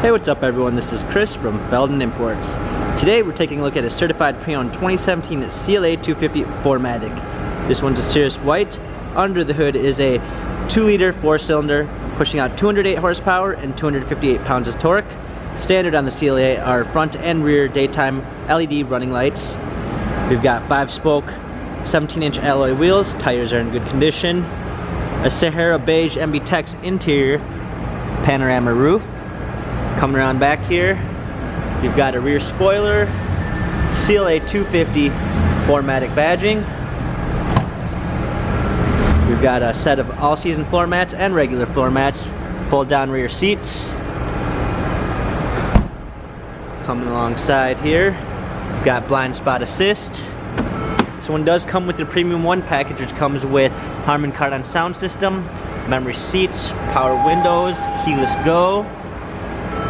Hey, what's up everyone? This is Chris from Feldmann Imports. Today we're taking a look at a certified pre-owned 2017 CLA 250 4MATIC. This one's a Cirrus white. Under the hood is a 2-liter 4-cylinder pushing out 208 horsepower and 258 pounds of torque. Standard on the CLA are front and rear daytime LED running lights. We've got 5-spoke 17-inch alloy wheels. Tires are in good condition. A Sahara beige MB-Tex interior, panorama roof. Coming around back here, you've got a rear spoiler, CLA 250 4MATIC badging. We've got a set of all-season floor mats and regular floor mats, fold-down rear seats. Coming alongside here, we've got blind spot assist. This one does come with the Premium 1 package, which comes with Harman Kardon sound system, memory seats, power windows, keyless go.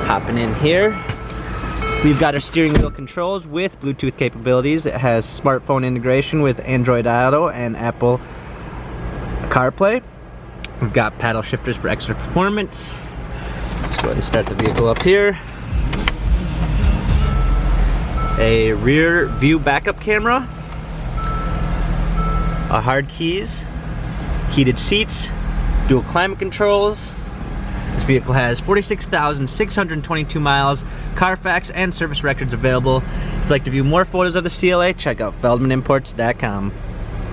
Hopping in here, we've got our steering wheel controls with Bluetooth capabilities. It has smartphone integration with Android Auto and Apple CarPlay. We've got paddle shifters for extra performance. Let's go ahead and start the vehicle up here. A rear view backup camera, a hard keys, heated seats, dual climate controls. This vehicle has 46,622 miles, Carfax and service records available. If you'd like to view more photos of the CLA, check out feldmanimports.com.